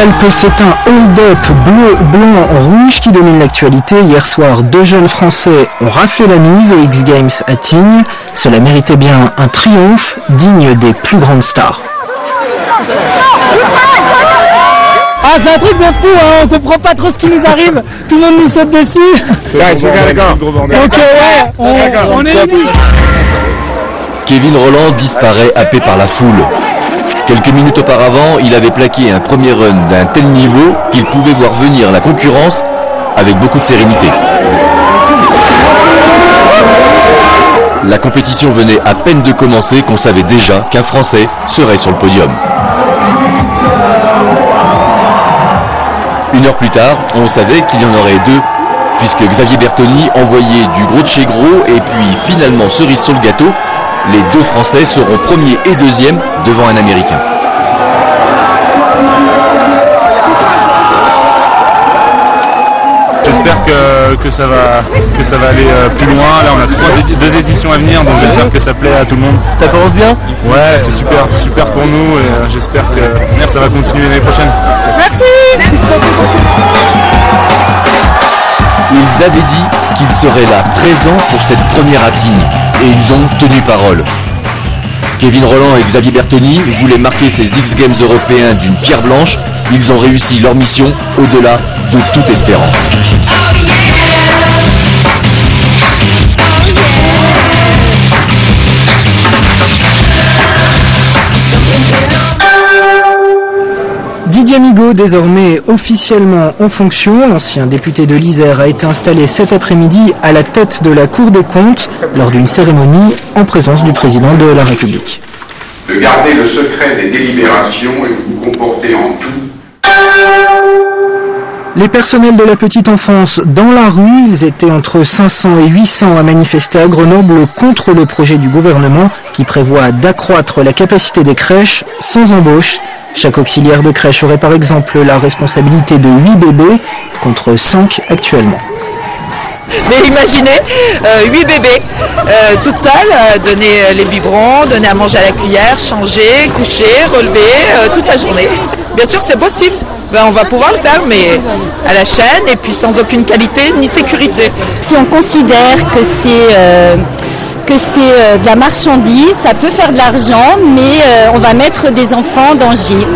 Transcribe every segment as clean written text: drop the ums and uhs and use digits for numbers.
Alpes, c'est un hold-up bleu, blanc, rouge qui domine l'actualité. Hier soir, 2 jeunes Français ont raflé la mise aux X Games à Tignes. Cela méritait bien un triomphe digne des plus grandes stars. Ah, c'est un truc de fou, hein. On comprend pas trop ce qui nous arrive. Tout le monde nous saute dessus. Donc on est émus. Kevin Rolland disparaît happé par la foule. Quelques minutes auparavant, il avait plaqué un premier run d'un tel niveau qu'il pouvait voir venir la concurrence avec beaucoup de sérénité. La compétition venait à peine de commencer qu'on savait déjà qu'un Français serait sur le podium. Une heure plus tard, on savait qu'il y en aurait 2, puisque Xavier Bertoni envoyait du gros de chez gros et puis finalement cerise sur le gâteau, les 2 Français seront premiers et deuxièmes devant un Américain. J'espère que ça va aller plus loin. Là, on a 2 éditions à venir, donc j'espère que ça plaît à tout le monde. Ça commence bien? Ouais, c'est super pour nous et j'espère que ça va continuer l'année prochaine. Merci. Ils avaient dit qu'ils seraient là présents pour cette première à Tignes et ils ont tenu parole. Kevin Rolland et Xavier Bertoni voulaient marquer ces X Games européens d'une pierre blanche. Ils ont réussi leur mission au-delà de toute espérance. Didier Migaud, désormais officiellement en fonction, l'ancien député de l'Isère, a été installé cet après-midi à la tête de la Cour des comptes lors d'une cérémonie en présence du président de la République. De garder le secret des délibérations et de vous comporter en tout. Les personnels de la petite enfance dans la rue, ils étaient entre 500 et 800 à manifester à Grenoble contre le projet du gouvernement qui prévoit d'accroître la capacité des crèches sans embauche. Chaque auxiliaire de crèche aurait par exemple la responsabilité de 8 bébés contre 5 actuellement. Mais imaginez, 8 bébés, toutes seules, donner les biberons, donner à manger à la cuillère, changer, coucher, relever, toute la journée. Bien sûr c'est possible, on va pouvoir le faire, mais à la chaîne et puis sans aucune qualité ni sécurité. Si on considère que c'est de la marchandise, ça peut faire de l'argent, mais on va mettre des enfants en danger.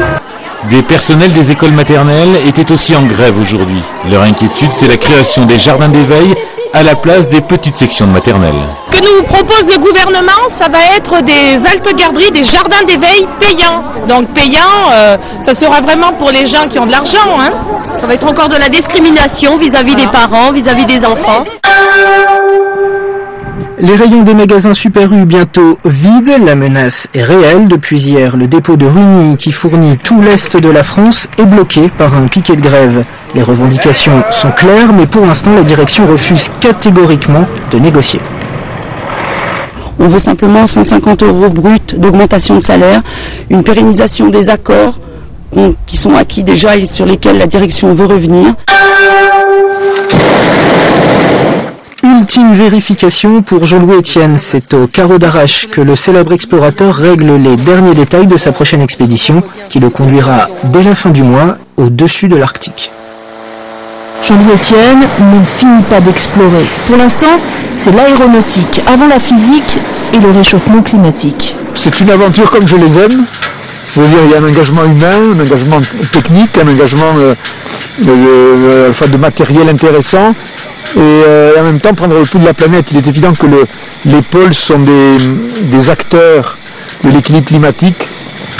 Des personnels des écoles maternelles étaient aussi en grève aujourd'hui. Leur inquiétude, c'est la création des jardins d'éveil à la place des petites sections de maternelle. Ce que nous propose le gouvernement, ça va être des haltes-garderies, des jardins d'éveil payants. Donc payants, ça sera vraiment pour les gens qui ont de l'argent. Hein. Ça va être encore de la discrimination vis-à-vis des parents, vis-à-vis des enfants. Les rayons des magasins Super U bientôt vides, la menace est réelle. Depuis hier, le dépôt de Rugny qui fournit tout l'est de la France est bloqué par un piquet de grève. Les revendications sont claires, mais pour l'instant, la direction refuse catégoriquement de négocier. On veut simplement 150 € brut d'augmentation de salaire, une pérennisation des accords qui sont acquis déjà et sur lesquels la direction veut revenir. Ultime vérification pour Jean-Louis Etienne. C'est au carreau d'Arrache que le célèbre explorateur règle les derniers détails de sa prochaine expédition qui le conduira dès la fin du mois au-dessus de l'Arctique. Jean-Louis Etienne ne finit pas d'explorer. Pour l'instant, c'est l'aéronautique avant la physique et le réchauffement climatique. C'est une aventure comme je les aime. C'est-à-dire il y a un engagement humain, un engagement technique, un engagement de matériel intéressant. Et en même temps prendre le pouls de la planète. Il est évident que les pôles sont des acteurs de l'équilibre climatique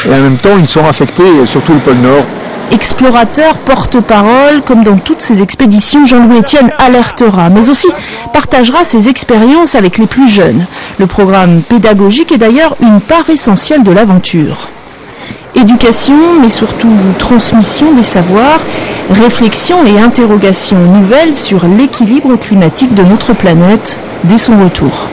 et en même temps ils sont affectés, surtout le pôle Nord. Explorateur, porte-parole, comme dans toutes ses expéditions, Jean-Louis Etienne alertera, mais aussi partagera ses expériences avec les plus jeunes. Le programme pédagogique est d'ailleurs une part essentielle de l'aventure. Éducation, mais surtout transmission des savoirs, réflexion et interrogations nouvelles sur l'équilibre climatique de notre planète dès son retour.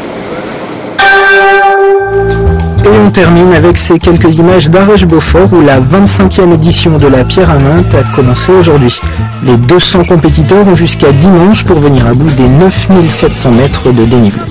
Et on termine avec ces quelques images d'Arèche-Beaufort où la 25e édition de la pierre à menthe a commencé aujourd'hui. Les 200 compétiteurs ont jusqu'à dimanche pour venir à bout des 9700 mètres de dénivelé.